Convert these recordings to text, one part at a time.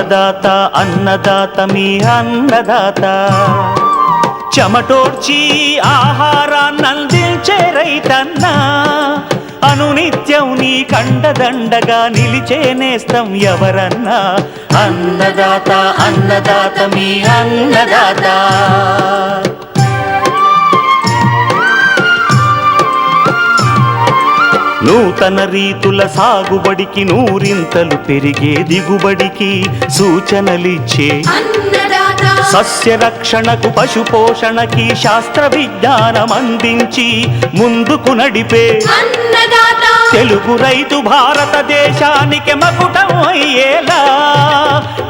అన్నదాత అన్నదాత మీ అన్నదాత చెమటోడ్చి ఆహారాన్నందించే రైతన్న అనునిత్యం నీ కండదండగా నిలిచే నేస్తం ఎవరన్నా అన్నదాత అన్నదాత మీ అన్నదాత నూతన రీతుల సాగుబడికి నూరింతలు పెరిగే దిగుబడికి సూచనలిచ్చే సస్య రక్షణకు పశు పోషణకి శాస్త్ర విజ్ఞానం అందించి ముందుకు నడిపే తెలుగు రైతు భారతదేశానికి మకుటం అయ్యేలా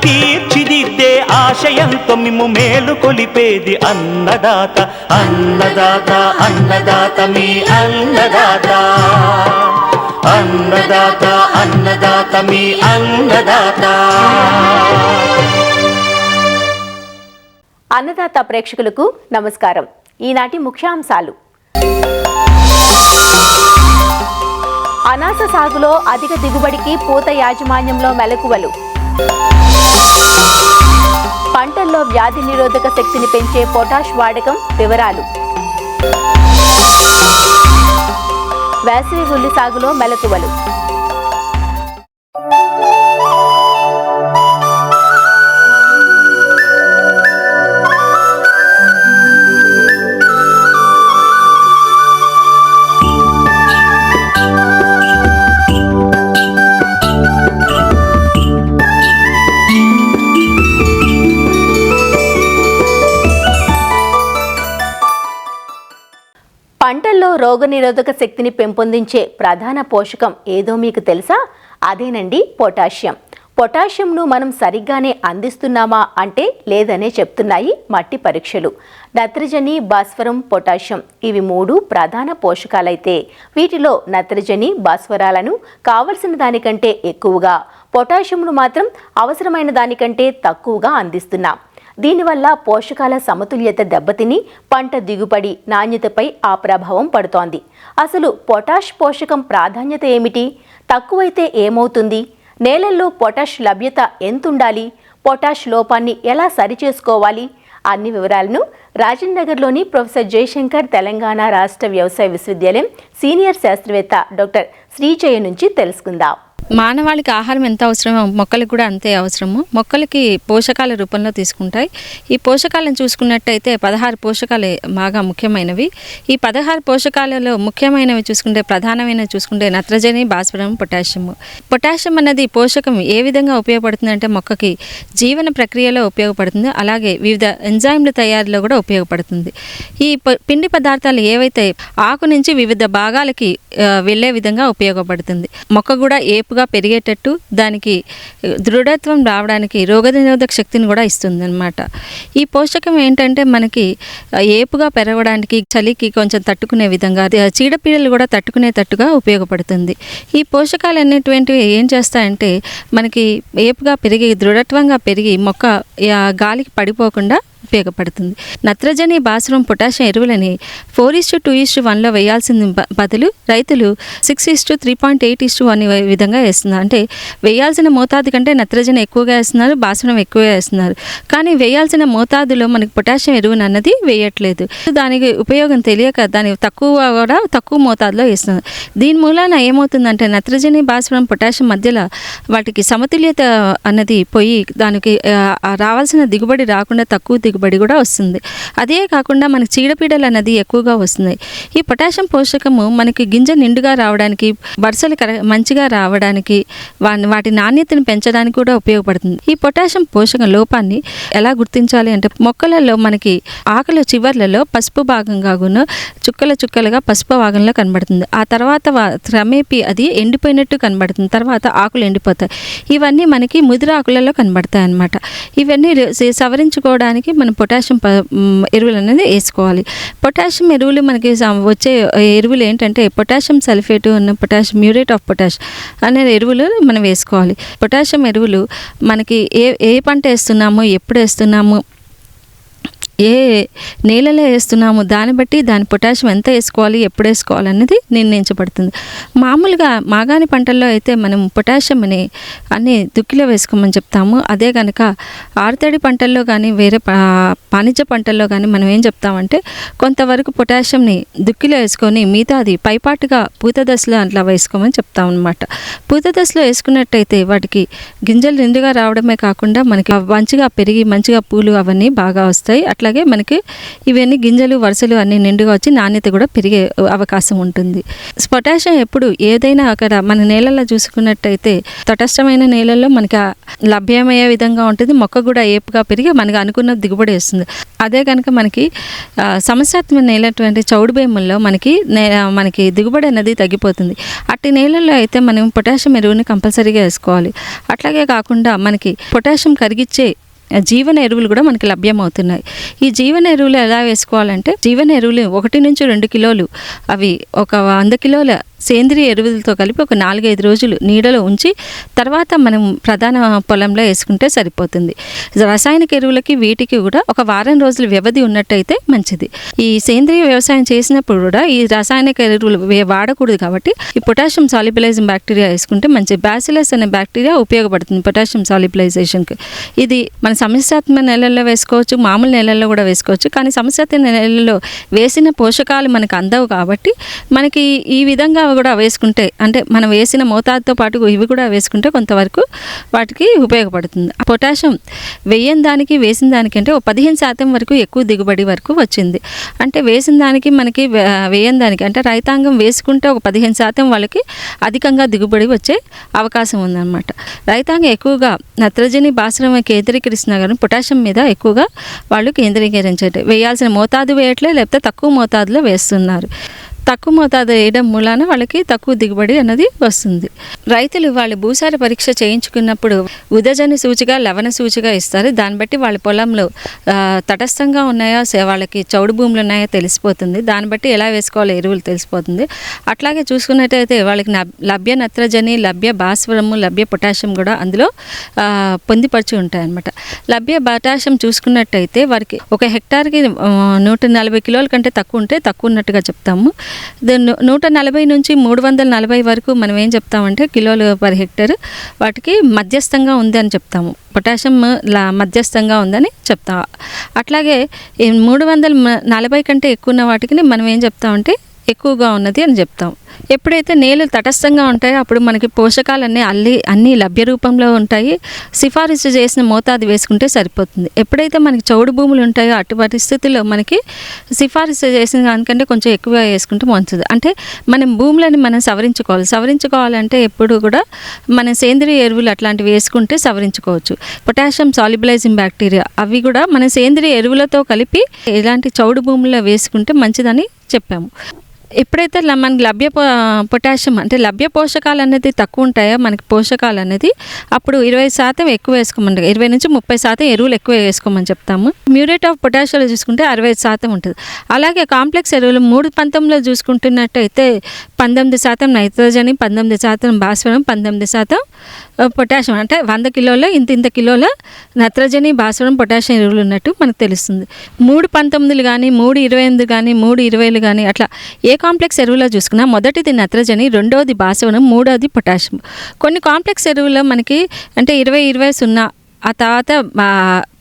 తీర్చిదిద్దే ఆశయంతో మిమ్ము మేలు కొలిపేది అన్నదాత అన్నదాత అన్నదాత మీ అన్నదాత అన్నదాత అన్నదాత మీ అన్నదాత. అన్నదాత ప్రేక్షకులకు నమస్కారం. ఈనాటి ముఖ్యాంశాలు: అనాస సాగులో అధిక దిగుబడికి పూత యాజమాన్యంలో మెలకువలు, పంటల్లో వ్యాధి నిరోధక శక్తిని పెంచే పొటాష్ వాడకం వివరాలు, వేసవి ఉల్లి సాగులో మెలకువలు. పంటల్లో రోగనిరోధక శక్తిని పెంపొందించే ప్రధాన పోషకం ఏదో మీకు తెలుసా? అదేనండి పొటాషియం. పొటాషియంను మనం సరిగ్గానే అందిస్తున్నామా అంటే లేదనే చెప్తున్నాయి మట్టి పరీక్షలు. నత్రజని, భాస్వరం, పొటాషియం ఇవి 3 ప్రధాన పోషకాలైతే వీటిలో నత్రజని, భాస్వరాలను కావలసిన దానికంటే ఎక్కువగా, పొటాషియంను మాత్రం అవసరమైన దానికంటే తక్కువగా అందిస్తున్నాం. దీనివల్ల పోషకాల సమతుల్యత దెబ్బతిని పంట దిగుబడి, నాణ్యతపై ఆ ప్రభావం పడుతోంది. అసలు పొటాష్ పోషకం ప్రాధాన్యత ఏమిటి? తక్కువైతే ఏమవుతుంది? నేలల్లో పొటాష్ లభ్యత ఎంతుండాలి? పొటాష్ లోపాన్ని ఎలా సరిచేసుకోవాలి? అన్ని వివరాలను రాజేంద్రనగర్లోని ప్రొఫెసర్ జయశంకర్ తెలంగాణ రాష్ట్ర వ్యవసాయ విశ్వవిద్యాలయం సీనియర్ శాస్త్రవేత్త డాక్టర్ శ్రీజయ నుంచి తెలుసుకుందాం. మానవాళికి ఆహారం ఎంత అవసరమో మొక్కలకు కూడా అంతే అవసరము. మొక్కలకి పోషకాల రూపంలో తీసుకుంటాయి. ఈ పోషకాలను చూసుకున్నట్టయితే 16 పోషకాలు బాగా ముఖ్యమైనవి. ఈ 16 పోషకాలలో ముఖ్యమైనవి చూసుకుంటే, ప్రధానమైనవి చూసుకుంటే నత్రజని, భాస్వరం, పొటాషియం. పొటాషియం అన్నది పోషకం ఏ విధంగా ఉపయోగపడుతుందంటే మొక్కకి జీవన ప్రక్రియలో ఉపయోగపడుతుంది, అలాగే వివిధ ఎంజైమ్ల తయారీలో కూడా ఉపయోగపడుతుంది. ఈ పిండి పదార్థాలు ఏవైతే ఆకు నుంచి వివిధ భాగాలకి వెళ్ళే విధంగా ఉపయోగపడుతుంది. మొక్క కూడా ఏపుగా పెరిగేటట్టు, దానికి దృఢత్వం రావడానికి, రోగనిరోధక శక్తిని కూడా ఇస్తుంది అన్నమాట. ఈ పోషకం ఏంటంటే మనకి ఏపుగా పెరగడానికి, చలికి కొంచెం తట్టుకునే విధంగా, చీడపీడలు కూడా తట్టుకునేటట్టుగా ఉపయోగపడుతుంది. ఈ పోషకాలు అనేటువంటివి ఏం చేస్తాయంటే మనకి ఏపుగా పెరిగి, దృఢత్వంగా పెరిగి మొక్క గాలికి పడిపోకుండా ఉపయోగపడుతుంది. నత్రజని, భాస్వరం, పొటాషియం ఎరువులని 4:2:1లో వేయాల్సిన బదులు రైతులు 6:3.8:1 విధంగా వేస్తున్నారు. అంటే వేయాల్సిన మోతాదు కంటే నత్రజని ఎక్కువగా వేస్తున్నారు, భాస్వరం ఎక్కువగా వేస్తున్నారు. కానీ వేయాల్సిన మోతాదులో మనకి పొటాషియం ఎరువును అన్నది వేయట్లేదు. దానికి ఉపయోగం తెలియక దాని తక్కువ మోతాదులో వేస్తున్నారు. దీని మూలాన ఏమవుతుందంటే నత్రజని, భాస్వరం, పొటాషియం మధ్యలో వాటికి సమతుల్యత అన్నది పోయి దానికి రావాల్సిన దిగుబడి రాకుండా తక్కువ దిగుబడి కూడా వస్తుంది. అదే కాకుండా మనకి చీడపీడలు అన్నది ఎక్కువగా వస్తుంది. ఈ పొటాషియం పోషకము మనకి గింజ నిండుగా రావడానికి, వరుసలు మంచిగా రావడానికి, వాటి నాణ్యతను పెంచడానికి కూడా ఉపయోగపడుతుంది. ఈ పొటాషియం పోషక లోపాన్ని ఎలా గుర్తించాలి అంటే మొక్కలలో మనకి ఆకుల చివర్లలో పసుపు భాగంగా చుక్కలుగా పసుపు భాగంలో కనబడుతుంది. ఆ తర్వాత క్రమేపీ అది ఎండిపోయినట్టు కనబడుతుంది. తర్వాత ఆకులు ఎండిపోతాయి. ఇవన్నీ మనకి ముదిరి ఆకులలో కనబడతాయి అన్నమాట. ఇవన్నీ సవరించుకోవడానికి మనం పొటాషియం ఎరువులు అనేది వేసుకోవాలి. పొటాషియం ఎరువులు మనకి వచ్చే ఎరువులు ఏంటంటే పొటాషియం సల్ఫేట్ ఉన్న పొటాషియం మ్యూరేట్ ఆఫ్ పొటాష్ అనే ఎరువులు మనం వేసుకోవాలి. పొటాషియం ఎరువులు మనకి ఏ పంట వేస్తున్నామో, ఎప్పుడు వేస్తున్నామో, ఏ నేలలో వేస్తున్నాము దాన్ని బట్టి దాని పొటాషియం ఎంత వేసుకోవాలి, ఎప్పుడు వేసుకోవాలి అనేది నిర్ణయించబడుతుంది. మామూలుగా మాగాణి పంటల్లో అయితే మనం పొటాషియంని అన్ని దుక్కిలో వేసుకోమని చెప్తాము. అదే కనుక ఆరుతడి పంటల్లో కానీ వేరే వాణిజ్య పంటల్లో కానీ మనం ఏం చెప్తామంటే కొంతవరకు పొటాషియంని దుక్కిలో వేసుకొని మిగతాది పైపాటుగా పూత దశలో అట్లా వేసుకోమని చెప్తాం అనమాట. పూత దశలో వేసుకున్నట్టయితే వాటికి గింజలు నిండుగా రావడమే కాకుండా మనకి మంచిగా పెరిగి మంచిగా పూలు అవన్నీ బాగా వస్తాయి. అట్లాగే మనకి ఇవన్నీ గింజలు వరుసలు అన్నీ నిండుగా వచ్చి నాణ్యత కూడా పెరిగే అవకాశం ఉంటుంది. పొటాషియం ఎప్పుడు ఏదైనా అక్కడ మన నేలల్లో చూసుకున్నట్టయితే తటస్థమైన నేలల్లో మనకి లభ్యమయ్యే విధంగా ఉంటుంది. మొక్క కూడా ఏపుగా పెరిగి మనకి అనుకున్న దిగుబడి వస్తుంది. అదే కనుక మనకి సమస్యాత్మక నేలటువంటి చౌడు భూముల్లో మనకి దిగుబడి అనేది తగ్గిపోతుంది. అట్టి నేలల్లో అయితే మనం పొటాషియం ఎరువుని కంపల్సరీగా వేసుకోవాలి. అట్లాగే కాకుండా మనకి పొటాషియం కరిగిచ్చే జీవన ఎరువులు కూడా మనకి లభ్యమవుతున్నాయి. ఈ జీవన ఎరువులు ఎలా వేసుకోవాలంటే జీవన ఎరువులు 1 నుంచి 2 కిలోలు అవి ఒక 100 కిలోల సేంద్రియ ఎరువులతో కలిపి ఒక 4-5 రోజులు నీడలో ఉంచి తర్వాత మనం ప్రధాన పొలంలో వేసుకుంటే సరిపోతుంది. రసాయనిక ఎరువులకి వీటికి కూడా ఒక వారం రోజుల వ్యవధి ఉన్నట్టయితే మంచిది. ఈ సేంద్రియ వ్యవసాయం చేసినప్పుడు కూడా ఈ రసాయనిక ఎరువులు వాడకూడదు కాబట్టి ఈ పొటాషియం సాల్యుబిలైజింగ్ బ్యాక్టీరియా వేసుకుంటే మంచి బ్యాసిలస్ అనే బ్యాక్టీరియా ఉపయోగపడుతుంది పొటాషియం సాల్యుబిలైజేషన్కి. ఇది మన సమస్యాత్మక నెలల్లో వేసుకోవచ్చు, మామూలు నెలల్లో కూడా వేసుకోవచ్చు. కానీ సమస్యాత్మక నెలల్లో వేసిన పోషకాలు మనకు అందవు కాబట్టి మనకి ఈ విధంగా కూడా వేసుకుంటే అంటే మనం వేసిన మోతాదుతో పాటు ఇవి కూడా వేసుకుంటే కొంతవరకు వాటికి ఉపయోగపడుతుంది. పొటాషియం వేసిన దానికంటే 15% వరకు ఎక్కువ దిగుబడి వరకు వచ్చింది. అంటే వేసిన దానికి మనకి వేయని దానికి అంటే రైతాంగం వేసుకుంటే ఒక 15% వాళ్ళకి అధికంగా దిగుబడి వచ్చే అవకాశం ఉందన్నమాట. రైతాంగం ఎక్కువగా నత్రజని భాస్వరం కేంద్రీకరిస్తున్నా కానీ పొటాషియం మీద ఎక్కువగా వాళ్ళు కేంద్రీకరించే వేయాల్సిన మోతాదు వేయట్లే, లేకపోతే తక్కువ మోతాదులో వేస్తున్నారు. తక్కువ మోతాదు వేయడం మూలాన వాళ్ళకి తక్కువ దిగుబడి అనేది వస్తుంది. రైతులు వాళ్ళు భూసార పరీక్ష చేయించుకున్నప్పుడు ఉదజని సూచిక, లవణ సూచిక ఇస్తారు. దాన్ని బట్టి వాళ్ళ పొలంలో తటస్థంగా ఉన్నాయా, వాళ్ళకి చౌడు భూములు ఉన్నాయో తెలిసిపోతుంది. దాన్ని బట్టి ఎలా వేసుకోవాలో ఎరువులు తెలిసిపోతుంది. అట్లాగే చూసుకున్నట్టయితే వాళ్ళకి లభ్య నత్రజని, లభ్య భాస్వరము, లభ్య పొటాషియం కూడా అందులో పొందిపరిచి ఉంటాయి అన్నమాట. లభ్య పొటాషియం చూసుకున్నట్టయితే వారికి ఒక హెక్టార్కి 140 కిలోల కంటే తక్కువ ఉంటే తక్కువ ఉన్నట్టుగా చెప్తాము. 140 నుంచి 340 వరకు మనం ఏం చెప్తామంటే కిలోలు పర్ హెక్టర్ వాటికి మధ్యస్థంగా ఉంది అని చెప్తాము. పొటాషియం మధ్యస్థంగా ఉందని చెప్తాం. అట్లాగే 340 కంటే ఎక్కువ ఉన్న వాటికి మనం ఏం చెప్తామంటే ఎక్కువగా ఉన్నది అని చెప్తాం. ఎప్పుడైతే నేలలు తటస్థంగా ఉంటాయో అప్పుడు మనకి పోషకాలన్నీ అన్ని లభ్య రూపంలో ఉంటాయి. సిఫారసు చేసిన మోతాదు వేసుకుంటే సరిపోతుంది. ఎప్పుడైతే మనకి చౌడు భూములు ఉంటాయో అటు పరిస్థితుల్లో మనకి సిఫారసు చేసిన దానికంటే కొంచెం ఎక్కువ వేసుకుంటే మంచిది. అంటే మనం భూములని మనం సవరించుకోవాలంటే ఎప్పుడు కూడా మన సేంద్రియ ఎరువులు అట్లాంటివి వేసుకుంటే సవరించుకోవచ్చు. పొటాషియం సాల్యుబిలైజింగ్ బ్యాక్టీరియా అవి కూడా మన సేంద్రియ ఎరువులతో కలిపి ఇలాంటి చౌడు భూముల్లో వేసుకుంటే మంచిదని చెప్పాము. ఎప్పుడైతే మనకి లభ్య పొటాషియం అంటే లభ్య పోషకాలు అనేది తక్కువ ఉంటాయో మనకి పోషకాలు అనేది అప్పుడు 20% ఎక్కువ వేసుకోమని 20 నుంచి 30% ఎరువులు ఎక్కువ వేసుకోమని చెప్తాము. మ్యూరేట్ ఆఫ్ పొటాషియం చూసుకుంటే 65% ఉంటుంది. అలాగే కాంప్లెక్స్ ఎరువులు 3-19లో చూసుకుంటున్నట్టయితే 19% నైట్రోజని, 19% భాస్వరం, 19% పొటాషియం అంటే 100 కిలోలో ఇంత కిలోల నత్రజని, భాస్వరం, పొటాషియం ఎరువులు ఉన్నట్టు మనకు తెలుస్తుంది. 3-19 కానీ 3-28 కానీ 3-20 కానీ అట్లా ఏ కాంప్లెక్స్ ఎరువులో చూసుకున్నా మొదటిది నత్రజని, రెండోది భాస్వరం, మూడోది పొటాషియం. కొన్ని కాంప్లెక్స్ ఎరువుల్లో మనకి అంటే 20-20-0 ఆ తర్వాత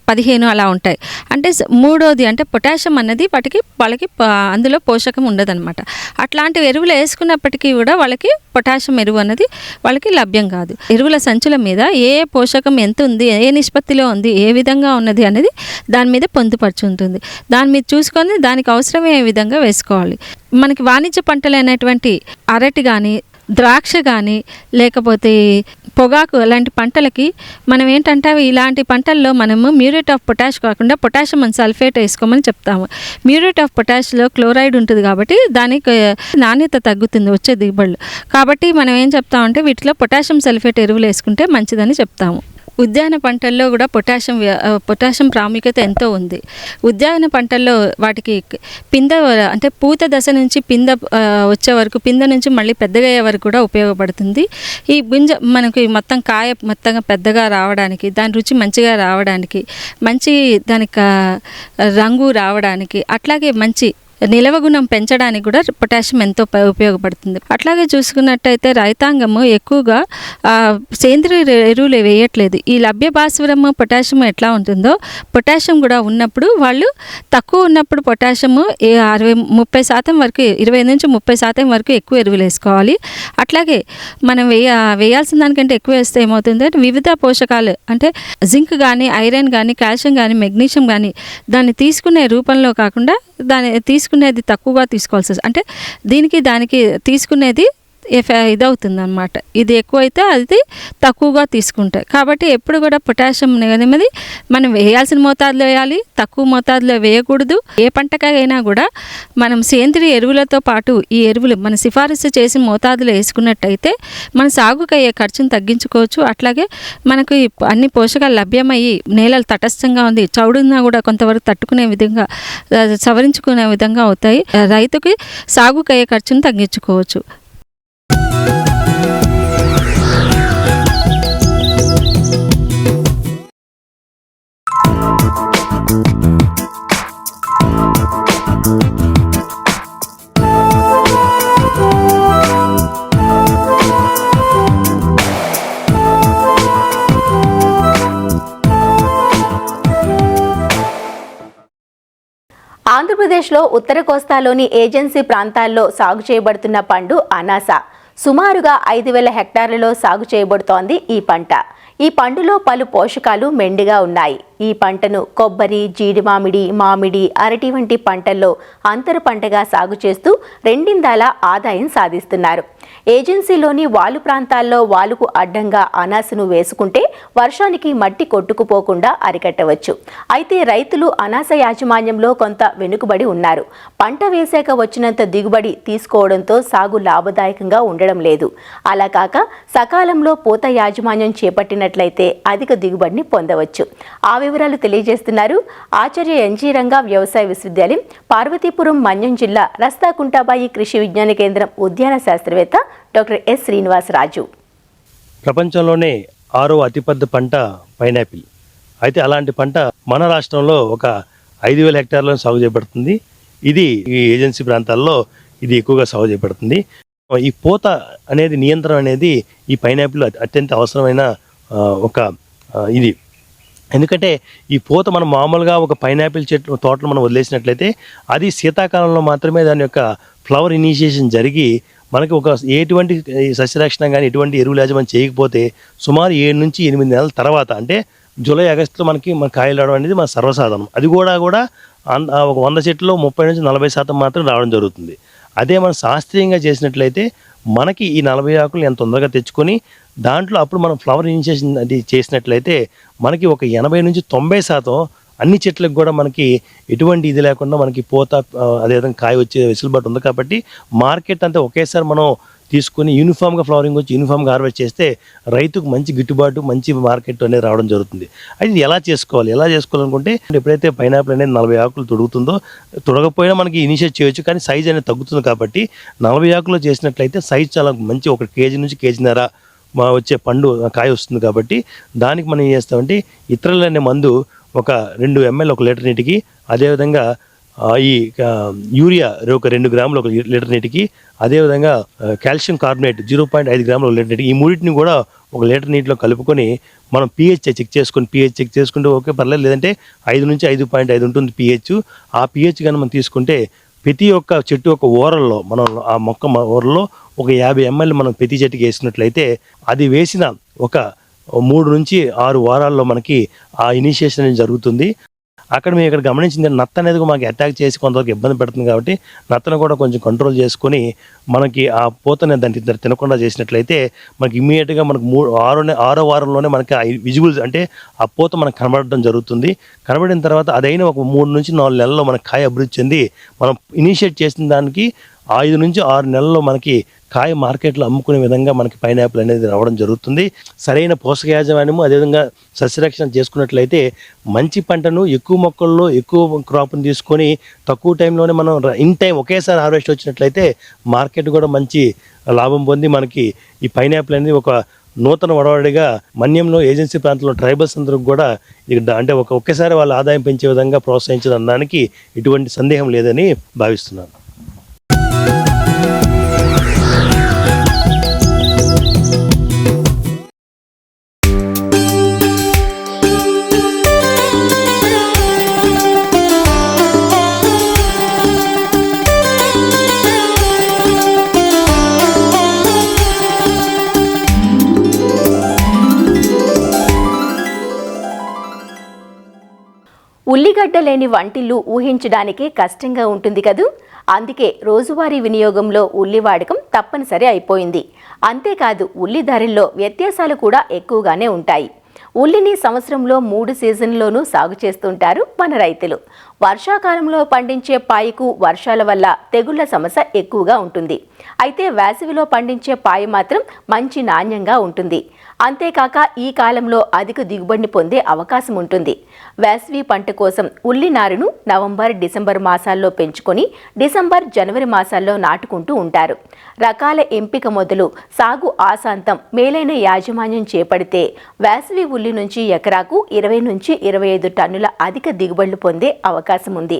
15 అలా ఉంటాయి. అంటే మూడోది అంటే పొటాషియం అన్నది వాళ్ళకి అందులో పోషకం ఉండదన్నమాట. అట్లాంటి ఎరువులు వేసుకున్నప్పటికీ కూడా వాళ్ళకి పొటాషియం ఎరువు అన్నది వాళ్ళకి లభ్యం కాదు. ఎరువుల సంచుల మీద ఏ పోషకం ఎంత ఉంది, ఏ నిష్పత్తిలో ఉంది, ఏ విధంగా ఉన్నది అనేది దాని మీద పొందుపరిచి ఉంటుంది. దాని మీద చూసుకొని దానికి అవసరమయ్యే విధంగా వేసుకోవాలి. మనకి వాణిజ్య పంటలు అయినటువంటి అరటి కానీ, ద్రాక్ష కానీ, లేకపోతే పొగాకు అలాంటి పంటలకి మనం ఏంటంటే ఇలాంటి పంటల్లో మనము మ్యూరేట్ ఆఫ్ పొటాష్ కాకుండా పొటాషియం సల్ఫేట్ వేసుకోమని చెప్తాము. మ్యూరేట్ ఆఫ్ పొటాష్లో క్లోరైడ్ ఉంటుంది కాబట్టి దానికి నాణ్యత తగ్గుతుంది వచ్చే దిగుబడులు. కాబట్టి మనం ఏం చెప్తామంటే వీటిలో పొటాషియం సల్ఫేట్ ఎరువులు వేసుకుంటే మంచిదని చెప్తాము. ఉద్యాన పంటల్లో కూడా పొటాషియం ప్రాముఖ్యత ఎంతో ఉంది. ఉద్యాన పంటల్లో వాటికి పిందె అంటే పూత దశ నుంచి వచ్చే వరకు, పిందె నుంచి మళ్ళీ పెద్దగా అయ్యే వరకు కూడా ఉపయోగపడుతుంది. ఈ గింజ మనకి మొత్తం కాయ మొత్తంగా పెద్దగా రావడానికి, దాని రుచి మంచిగా రావడానికి, మంచి దానికి రంగు రావడానికి, అట్లాగే మంచి నిలవ గుణం పెంచడానికి కూడా పొటాషియం ఎంతో ఉపయోగపడుతుంది. అట్లాగే చూసుకున్నట్టయితే రైతాంగము ఎక్కువగా సేంద్రియ ఎరువులు వేయట్లేదు. ఈ లభ్య భాస్వరము పొటాషియం ఎట్లా ఉంటుందో పొటాషియం కూడా ఉన్నప్పుడు వాళ్ళు తక్కువ ఉన్నప్పుడు పొటాషియము 30% వరకు, 20 నుంచి 30% వరకు ఎక్కువ ఎరువులు వేసుకోవాలి. అట్లాగే మనం వేయాల్సిన దానికంటే ఎక్కువ వేస్తే ఏమవుతుంది అంటే వివిధ పోషకాలు అంటే జింక్ కానీ, ఐరన్ కానీ, కాల్షియం కానీ, మెగ్నీషియం కానీ దాన్ని తీసుకునే రూపంలో కాకుండా దాన్ని తీసుకునేది తక్కువగా తీసుకోవాల్సి వస్తుంది. అంటే దానికి తీసుకునేది ఇదవుతుంది అన్నమాట. ఇది ఎక్కువైతే అది తక్కువగా తీసుకుంటాయి. కాబట్టి ఎప్పుడు కూడా పొటాషియం అనేది మనం వేయాల్సిన మోతాదులో వేయాలి, తక్కువ మోతాదులో వేయకూడదు. ఏ పంటకైనా కూడా మనం సేంద్రియ ఎరువులతో పాటు ఈ ఎరువులు మన సిఫారసు చేసిన మోతాదులో వేసుకున్నట్టయితే మన సాగుకు అయ్యే ఖర్చును తగ్గించుకోవచ్చు. అట్లాగే మనకు అన్ని పోషకాలు లభ్యమయ్యి నేలలు తటస్థంగా ఉంది, చౌడున్నా కూడా కొంతవరకు తట్టుకునే విధంగా, సవరించుకునే విధంగా అవుతాయి. రైతుకి సాగుకు అయ్యే ఖర్చును తగ్గించుకోవచ్చు. ఆంధ్రప్రదేశ్లో ఉత్తర కోస్తాలోని ఏజెన్సీ ప్రాంతాల్లో సాగు చేయబడుతున్న పండు అనాస. సుమారుగా 5,000 హెక్టార్లలో సాగు చేయబడుతోంది ఈ పంట. ఈ పండులో పలు పోషకాలు మెండుగా ఉన్నాయి. ఈ పంటను కొబ్బరి, జీడి మామిడి, అరటి వంటి పంటల్లో అంతర పంటగా సాగు చేస్తూ రెండిందాల ఆదాయం సాధిస్తున్నారు. ఏజెన్సీలోని వాలు ప్రాంతాల్లో వాలుకు అడ్డంగా అనాసను వేసుకుంటే వర్షానికి మట్టి కొట్టుకుపోకుండా అరికట్టవచ్చు. అయితే రైతులు అనాస యాజమాన్యంలో కొంత వెనుకబడి ఉన్నారు. పంట వేశాక వచ్చినంత దిగుబడి తీసుకోవడంతో సాగు లాభదాయకంగా ఉండడం లేదు. అలా కాక సకాలంలో పూత యాజమాన్యం చేపట్టినట్లయితే అధిక దిగుబడిని పొందవచ్చు. ఆ వివరాలు తెలియజేస్తున్నారు ఆచార్య ఎన్జీ రంగా వ్యవసాయ విశ్వవిద్యాలయం, పార్వతీపురం, మన్యం జిల్లా రస్తాకుంటాబాయి కృషి విజ్ఞాన కేంద్రం ఉద్యాన శాస్త్రవేత్త డాక్టర్ ఎస్ శ్రీనివాసరాజు. ప్రపంచంలోనే 6వ అతిపెద్ద పంట పైనాపిల్. అయితే అలాంటి పంట మన రాష్ట్రంలో ఒక 5,000 హెక్టార్లను సాగు చేయబడుతుంది. ఇది ఈ ఏజెన్సీ ప్రాంతాల్లో ఇది ఎక్కువగా సాగు చేయబడుతుంది. ఈ పూత అనేది, నియంత్రణ అనేది ఈ పైనాపిల్ అత్యంత అవసరమైన ఒక ఇది. ఎందుకంటే ఈ పూత మనం మామూలుగా ఒక పైనాపిల్ చెట్టు తోటలు మనం వదిలేసినట్లయితే అది శీతాకాలంలో మాత్రమే దాని యొక్క ఫ్లవర్ ఇనిషియేషన్ జరిగి మనకి ఎటువంటి సస్యరక్షణ కానీ ఎటువంటి ఎరువులు యాజమాన్యం చేయకపోతే సుమారు 7 నుంచి 8 నెలల తర్వాత, అంటే జూలై, ఆగస్టులో మన కాయలు రావడం అనేది మన సర్వసాధారణం. అది కూడా ఒక 100 చెట్లు 30 నుంచి 40% మాత్రం రావడం జరుగుతుంది. అదే మనం శాస్త్రీయంగా చేసినట్లయితే మనకి ఈ 40 ఆకులు ఎంత తొందరగా తెచ్చుకొని దాంట్లో అప్పుడు మనం ఫ్లవర్ ఇనిషియేషన్ అది చేసినట్లయితే మనకి ఒక 80 నుంచి 90% అన్ని చెట్లకు కూడా మనకి ఎటువంటి ఇది లేకుండా మనకి పూత, అదేవిధంగా కాయ వచ్చే వెసులుబాటు ఉంది. కాబట్టి మార్కెట్ అంతా ఒకేసారి మనం తీసుకొని యూనిఫామ్గా ఫ్లవరింగ్ వచ్చి యూనిఫామ్గా హార్వెస్ట్ చేస్తే రైతుకు మంచి గిట్టుబాటు, మంచి మార్కెట్ అనేది రావడం జరుగుతుంది. అది ఎలా చేసుకోవాలనుకుంటే ఎప్పుడైతే పైనాపిల్ అనేది 40 ఆకులు తొడగపోయినా మనకి ఇనిషియేట్ చేయొచ్చు, కానీ సైజ్ అనేది తగ్గుతుంది. కాబట్టి 40 ఆకులు చేసినట్లయితే సైజ్ చాలా మంచి 1 కేజీ నుంచి 1.5 కేజీన్నర వచ్చే పండు కాయ వస్తుంది. కాబట్టి దానికి మనం ఏం చేస్తామంటే ఇతరులు అనే మందు ఒక 2 ml 1 లీటర్ నీటికి, అదేవిధంగా ఈ యూరియా ఒక 2 గ్రాములు 1 లీటర్ నీటికి, అదేవిధంగా కాల్షియం కార్బోనేట్ 0.5 గ్రాములు 1 లీటర్ నీటికి, ఈ మూడింటిని కూడా 1 లీటర్ నీటిలో కలుపుకొని మనం pH చెక్ చేసుకుంటే ఓకే పర్లేదు, లేదంటే 5 నుంచి 5.5 ఉంటుంది pH. ఆ pH కానీ మనం తీసుకుంటే ప్రతి ఒక్క చెట్టు యొక్క ఓరల్లో, మనం ఆ మొక్క ఓరల్లో ఒక 50 ml మనం ప్రతి చెట్టుకి వేసినట్లయితే అది వేసిన ఒక 3 నుంచి 6 వారాల్లో మనకి ఆ ఇనిషియేషన్ అనేది జరుగుతుంది. అక్కడ మేము ఇక్కడ గమనించింది నత్త అనేది మాకు అటాక్ చేసి కొంతవరకు ఇబ్బంది పెడుతుంది. కాబట్టి నత్తను కూడా కొంచెం కంట్రోల్ చేసుకొని మనకి ఆ పూతని దాన్ని తినకుండా చేసినట్లయితే మనకి ఇమ్మీడియట్గా మనకు 6వ వారంలోనే మనకి విజిబుల్స్ అంటే ఆ పూత మనకు కనబడడం జరుగుతుంది. కనబడిన తర్వాత అదైనా ఒక 3 నుంచి 4 నెలల్లో మనకి కాయ అభివృద్ధి చెంది మనం ఇనిషియేట్ చేసిన దానికి 5 నుంచి 6 నెలల్లో మనకి కాయ మార్కెట్లో అమ్ముకునే విధంగా మనకి పైనాపిల్ అనేది రావడం జరుగుతుంది. సరైన పోషక యాజమాన్యము అదేవిధంగా సస్యరక్షణ చేసుకున్నట్లయితే మంచి పంటను ఎక్కువ మొక్కల్లో ఎక్కువ క్రాప్ని తీసుకొని తక్కువ టైంలోనే మనం ఇన్ టైం ఒకేసారి హార్వెస్ట్ వచ్చినట్లయితే మార్కెట్ కూడా మంచి లాభం పొంది మనకి ఈ పైనాపిల్ అనేది ఒక నూతన వడవడిగా మన్యంలో ఏజెన్సీ ప్రాంతంలో ట్రైబల్స్ అందరికి కూడా అంటే ఒకేసారి వాళ్ళ ఆదాయం పెంచే విధంగా ప్రోత్సహించడం దానికి ఎటువంటి సందేహం లేదని భావిస్తున్నాను. ఉల్లిగడ్డ లేని వంటిల్లు ఊహించడానికే కష్టంగా ఉంటుంది కదూ. అందుకే రోజువారీ వినియోగంలో ఉల్లి వాడకం తప్పనిసరి అయిపోయింది. అంతేకాదు ఉల్లి ధరల్లో వ్యత్యాసాలు కూడా ఎక్కువగానే ఉంటాయి. ఉల్లిని సంవత్సరంలో 3 సీజన్లోనూ సాగు చేస్తుంటారు మన రైతులు. వర్షాకాలంలో పండించే పాయకు వర్షాల వల్ల తెగుళ్ల సమస్య ఎక్కువగా ఉంటుంది. అయితే వేసవిలో పండించే పాయ మాత్రం మంచి నాణ్యంగా ఉంటుంది. అంతేకాక ఈ కాలంలో అధిక దిగుబడిని పొందే అవకాశం ఉంటుంది. వేసవి పంట కోసం ఉల్లి నారును నవంబర్, డిసెంబర్ మాసాల్లో పెంచుకొని డిసెంబర్, జనవరి మాసాల్లో నాటుకుంటూ ఉంటారు. రకాల ఎంపిక మొదలు సాగు ఆశాంతం మేలైన యాజమాన్యం చేపడితే వేసవి ఉల్లి నుంచి ఎకరాకు 20 నుంచి 25 టన్నుల అధిక దిగుబడులు పొందే అవకాశం ఉంది.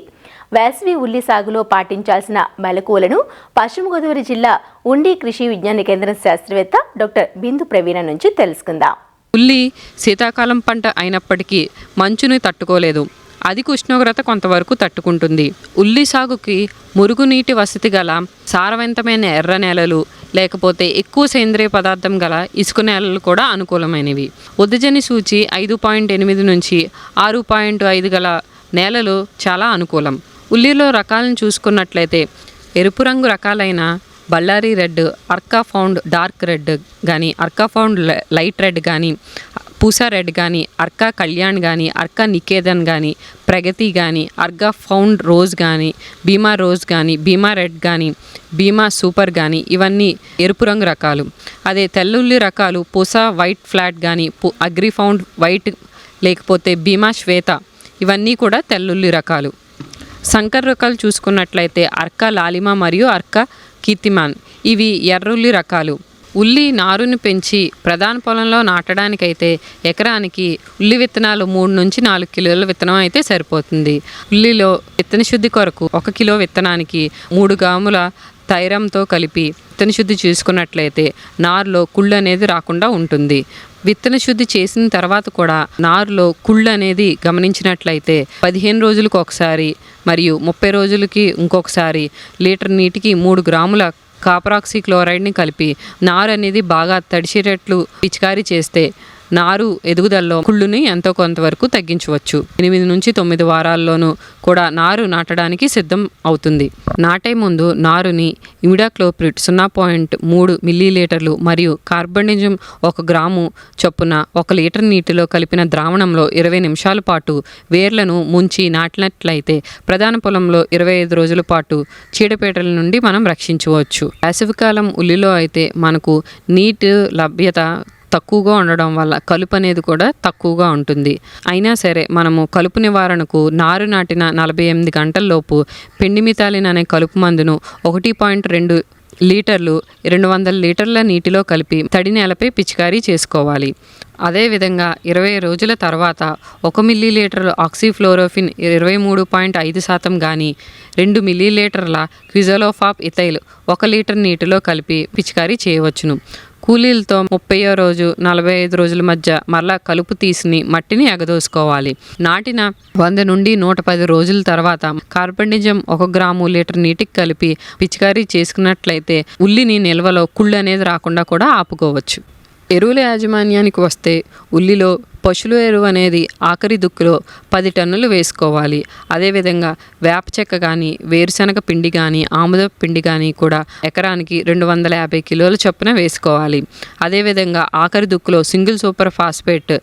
వేసవి ఉల్లి సాగులో పాటించాల్సిన మెలకువలను పశ్చిమ గోదావరి జిల్లా ఉండి కృషి విజ్ఞాన కేంద్రం శాస్త్రవేత్త డాక్టర్ బిందు ప్రవీణ నుంచి తెలుసుకుందాం. ఉల్లి శీతాకాలం పంట అయినప్పటికీ మంచుని తట్టుకోలేదు. అధిక ఉష్ణోగ్రత కొంతవరకు తట్టుకుంటుంది. ఉల్లి సాగుకి మురుగునీటి వసతి గల సారవంతమైన ఎర్ర నేలలు లేకపోతే ఎక్కువ సేంద్రియ పదార్థం గల ఇసుక నేలలు కూడా అనుకూలమైనవి. ఉదజని సూచి 5.8 నుంచి 6.5 గల నేలలు చాలా అనుకూలం. ఉల్లిలో రకాలను చూసుకున్నట్లయితే ఎరుపు రంగు రకాలైన Bellary red, Arka found dark red కానీ, అర్కా ఫౌండ్ లైట్ రెడ్ కానీ, పూసా రెడ్ కానీ, అర్కా కళ్యాణ్ కానీ, అర్కా నికేతన్ కానీ, ప్రగతి కానీ, అర్కా ఫౌండ్ రోజ్ కానీ, భీమా రోజ్ కానీ, భీమా రెడ్ కానీ, భీమా సూపర్ కానీ ఇవన్నీ ఎరుపు రంగు రకాలు. అదే తెల్లుల్లి రకాలు పూసా వైట్ ఫ్లాట్ కానీ, అగ్రి ఫౌండ్ వైట్ లేకపోతే భీమా శ్వేత ఇవన్నీ కూడా తెల్లుల్లి రకాలు. సంకర్ రకాలు చూసుకున్నట్లయితే అర్కా లాలిమా మరియు అర్కా కీర్తిమాన్ ఇవి ఎర్రుల్లి రకాలు. ఉల్లి నారుని పెంచి ప్రధాన పొలంలో నాటడానికైతే ఎకరానికి ఉల్లి విత్తనాలు 3 నుంచి 4 కిలోల విత్తనం అయితే సరిపోతుంది. ఉల్లిలో విత్తన శుద్ధి కొరకు 1 కిలో విత్తనానికి 3 గ్రాముల తైరంతో కలిపి విత్తన శుద్ధి చేసుకున్నట్లయితే నారులో కుళ్ళు అనేది రాకుండా ఉంటుంది. విత్తన శుద్ధి చేసిన తర్వాత కూడా నారులో కుళ్ళు అనేది గమనించినట్లయితే 15 రోజులకు ఒకసారి మరియు 30 రోజులకి ఇంకొకసారి లీటర్ నీటికి 3 గ్రాముల కాపరాక్సీ క్లోరైడ్ని కలిపి నారు అనేది బాగా తడిచేటట్లు పిచికారీ చేస్తే నారు ఎదుగుదలలో కుళ్ళుని ఎంతో కొంతవరకు తగ్గించవచ్చు. 8 నుంచి 9 వారాల్లోనూ కూడా నారు నాటడానికి సిద్ధం అవుతుంది. నాటే ముందు నారుని ఇమిడాక్లోప్రిడ్ 0.3 మిల్లీలీటర్లు మరియు కార్బనిజం 1 గ్రాము చొప్పున 1 లీటర్ నీటిలో కలిపిన ద్రావణంలో 20 నిమిషాల పాటు వేర్లను ముంచి నాటినట్లయితే ప్రధాన పొలంలో 25 రోజుల పాటు చీడపీడల నుండి మనం రక్షించవచ్చు. వేసవికాలం ఉల్లిలో అయితే మనకు నీటి లభ్యత తక్కువగా ఉండడం వల్ల కలుపు అనేది కూడా తక్కువగా ఉంటుంది. అయినా సరే మనము కలుపు నివారణకు నారు నాటిన 48 గంటల్లోపు పెండిమిథాలిన్ అనే కలుపు మందును 1.2 లీటర్లు 200 లీటర్ల నీటిలో కలిపి తడి నేలపై పిచికారీ చేసుకోవాలి. అదేవిధంగా 20 రోజుల తర్వాత 1 మిల్లీలీటర్ ఆక్సిఫ్లోరోఫిన్ 23.5% కానీ 2 మిల్లీలీటర్ల క్విజలోఫాప్ ఇథైల్ 1 లీటర్ నీటిలో కలిపి పిచికారీ చేయవచ్చును. కూలీలతో 30వ రోజు 45 రోజుల మధ్య మరలా కలుపు తీసి మట్టిని ఎగదోసుకోవాలి. నాటిన 100 నుండి 110 రోజుల తర్వాత కార్బనిజం 1 గ్రాము లీటర్ నీటికి కలిపి పిచికారీ చేసుకున్నట్లయితే ఉల్లిని నిల్వలో కుళ్ళు అనేది రాకుండా కూడా ఆపుకోవచ్చు. ఎరువుల యాజమాన్యానికి వస్తే ఉల్లిలో పశువుల ఎరువు అనేది ఆఖరి దుక్కులో 10 టన్నులు వేసుకోవాలి. అదేవిధంగా వేప చెక్క కానీ, వేరుశనగ పిండి కానీ, ఆముద పిండి కానీ కూడా ఎకరానికి 250 కిలోల చొప్పున వేసుకోవాలి. అదేవిధంగా ఆఖరి దుక్కులో సింగిల్ సూపర్ ఫాస్ఫేట్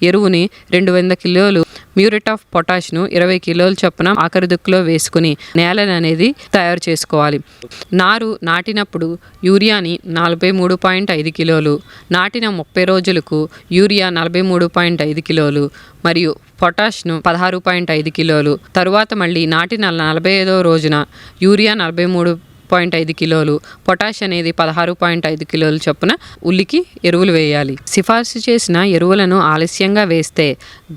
ఎరువుని 200 కిలోలు మ్యూరేట్ ఆఫ్ పొటాష్ను 20 కిలోల చొప్పున ఆఖరి దుక్కులో వేసుకుని నేలను అనేది తయారు చేసుకోవాలి. నారు నాటినప్పుడు యూరియాని 43.5 కిలోలు, నాటిన 30 రోజులకు యూరియా 43.5 కిలోలు మరియు పొటాష్ను 16.5 కిలోలు, తరువాత మళ్ళీ నాటిన 45వ రోజున యూరియా 43.5 కిలోలు, పొటాష్ అనేది 16.5 కిలోలు చొప్పున ఉల్లికి ఎరువులు వేయాలి. సిఫార్సు చేసిన ఎరువులను ఆలస్యంగా వేస్తే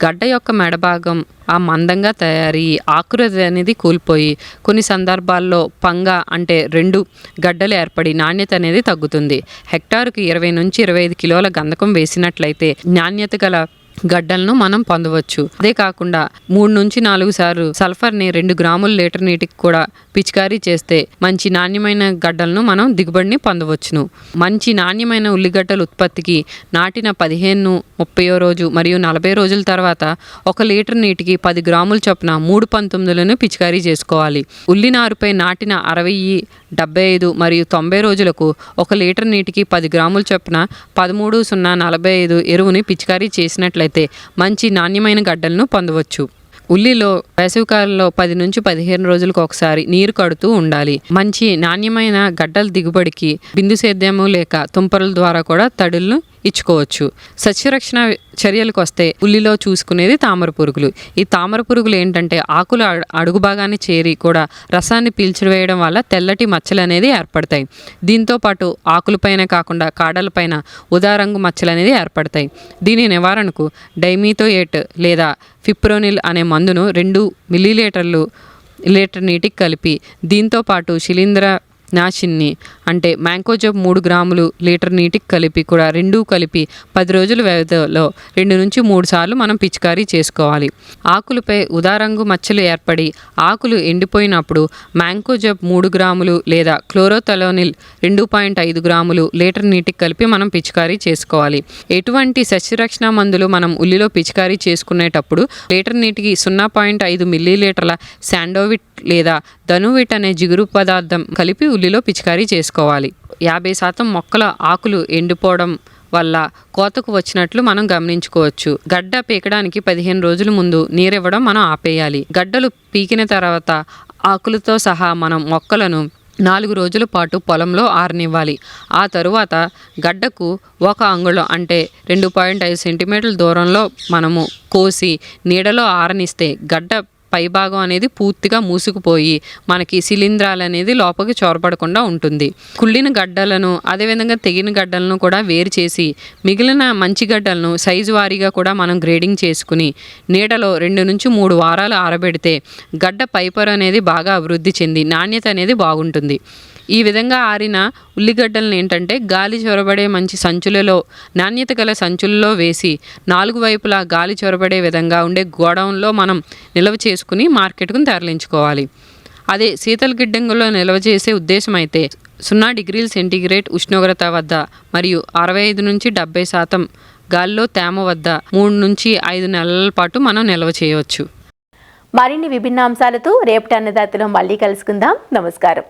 గడ్డ యొక్క మెడభాగం ఆ మందంగా తయారయ్యి ఆకృతి అనేది కూలిపోయి కొన్ని సందర్భాల్లో పంగ అంటే 2 గడ్డలు ఏర్పడి నాణ్యత అనేది తగ్గుతుంది. హెక్టారుకు 20 నుంచి 25 కిలోల గంధకం వేసినట్లయితే నాణ్యత గల గడ్డలను మనం పొందవచ్చు. అదే కాకుండా 3 నుంచి 4 సార్లు సల్ఫర్ని 2 గ్రాముల లీటర్ నీటికి కూడా పిచికారీ చేస్తే మంచి నాణ్యమైన గడ్డలను మనం దిగుబడిని పొందవచ్చును. మంచి నాణ్యమైన ఉల్లిగడ్డల ఉత్పత్తికి నాటిన 15, 30వ రోజు మరియు 40 రోజుల తర్వాత 1 లీటర్ నీటికి 10 గ్రాముల చొప్పున 3 పంతొమ్మిదిలను పిచికారీ చేసుకోవాలి. ఉల్లి నారుపై నాటిన 60, 75 మరియు 90 రోజులకు 1 లీటర్ నీటికి 10 గ్రాముల చొప్పున 13,045 ఎరువుని పిచికారీ చేసినట్లయితే మంచి నాణ్యమైన గడ్డలను పొందవచ్చు. ఉల్లిలో వేసవికాలంలో 10 నుంచి 15 రోజులకు ఒకసారి నీరు కడుతూ ఉండాలి. మంచి నాణ్యమైన గడ్డల దిగుబడికి బిందు సేద్యము లేక తుంపరుల ద్వారా కూడా తడులను ఇచ్చుకోవచ్చు. సస్యరక్షణ చర్యలకు వస్తే ఉల్లిలో చూసుకునేది తామర పురుగులు. ఈ తామర పురుగులు ఏంటంటే ఆకుల అడుగు భాగాన్ని చేరి కూడా రసాన్ని పీల్చివేయడం వల్ల తెల్లటి మచ్చలు అనేది ఏర్పడతాయి. దీంతో పాటు ఆకులపైన కాకుండా కాడలపైన ఉదారంగు మచ్చలు అనేది ఏర్పడతాయి. దీని నివారణకు డైమిథోయేట్ లేదా ఫిప్రోనిల్ అనే మందును 2 మిల్లీలీటర్లు లీటర్ నీటికి కలిపి దీంతో పాటు శిలీంద్ర నాశిని అంటే మ్యాంకోజబ్ 3 గ్రాములు లీటర్ నీటికి కలిపి కూడా 2 కలిపి 10 రోజుల వ్యవధిలో 2 నుంచి 3 సార్లు మనం పిచికారీ చేసుకోవాలి. ఆకులపై ఉదారంగు మచ్చలు ఏర్పడి ఆకులు ఎండిపోయినప్పుడు మ్యాంకోజబ్ 3 గ్రాములు లేదా క్లోరోథలోనిల్ 2.5 గ్రాములు లీటర్ నీటికి కలిపి మనం పిచికారీ చేసుకోవాలి. ఎటువంటి సస్యరక్షణ మందులు మనం ఉల్లిలో పిచికారీ చేసుకునేటప్పుడు లీటర్ నీటికి 0.5 మిల్లీలీటర్ల శాండోవిట్ లేదా ధనువిట్ అనే జిగురు పదార్థం కలిపి ఉల్లిలో పిచికారీ చేసుకోవాలి. 50% మొక్కల ఆకులు ఎండిపోవడం వల్ల కోతకు వచ్చినట్లు మనం గమనించుకోవచ్చు. గడ్డ పీకడానికి 15 రోజుల ముందు నీరివ్వడం మనం ఆపేయాలి. గడ్డలు పీకిన తర్వాత ఆకులతో సహా మనం మొక్కలను 4 రోజుల పాటు పొలంలో ఆరనివ్వాలి. ఆ తరువాత గడ్డకు 1 అంగుళం అంటే 2.5 సెంటీమీటర్ల దూరంలో మనము కోసి నీడలో ఆరనిస్తే గడ్డ పైభాగం అనేది పూర్తిగా మూసుకుపోయి మనకి శిలీంధ్రాలు అనేది లోపలికి చొరబడకుండా ఉంటుంది. కుళ్ళిన గడ్డలను అదేవిధంగా తెగిన గడ్డలను కూడా వేరు చేసి మిగిలిన మంచి గడ్డలను సైజు వారీగా కూడా మనం గ్రేడింగ్ చేసుకుని నీడలో 2 నుంచి 3 వారాలు ఆరబెడితే గడ్డ పైపొర అనేది బాగా అభివృద్ధి చెంది నాణ్యత అనేది బాగుంటుంది. ఈ విధంగా ఆరిన ఉల్లిగడ్డలను ఏంటంటే గాలి చొరబడే మంచి సంచులలో నాణ్యత గల సంచులలో వేసి 4 వైపులా గాలి చొరబడే విధంగా ఉండే గోడౌన్లో మనం నిల్వ చేసుకుని మార్కెట్కు తరలించుకోవాలి. అదే శీతల గిడ్డంగుల్లో నిల్వ చేసే ఉద్దేశం అయితే 0 డిగ్రీల సెంటీగ్రేడ్ ఉష్ణోగ్రత వద్ద మరియు 65 నుంచి 70% గాలిలో తేమ వద్ద 3 నుంచి 5 నెలల పాటు మనం నిల్వ చేయవచ్చు. మరిన్ని విభిన్న అంశాలతో రేపటి అన్నదాతలో మళ్ళీ కలుసుకుందాం. నమస్కారం.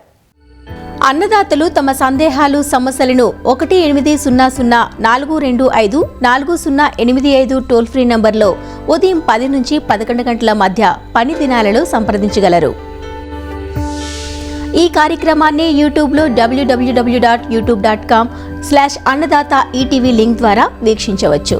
అన్నదాతలు తమ సందేహాలు సమస్యలను 1800-425-4085 టోల్ ఫ్రీ నంబర్లో ఉదయం 10 నుంచి 11 గంటల మధ్య పని దినాలలో సంప్రదించగలరు. ఈ కార్యక్రమాన్ని యూట్యూబ్లో www.youtube.com/అన్నదాత ఈటీవీ లింక్ ద్వారా వీక్షించవచ్చు.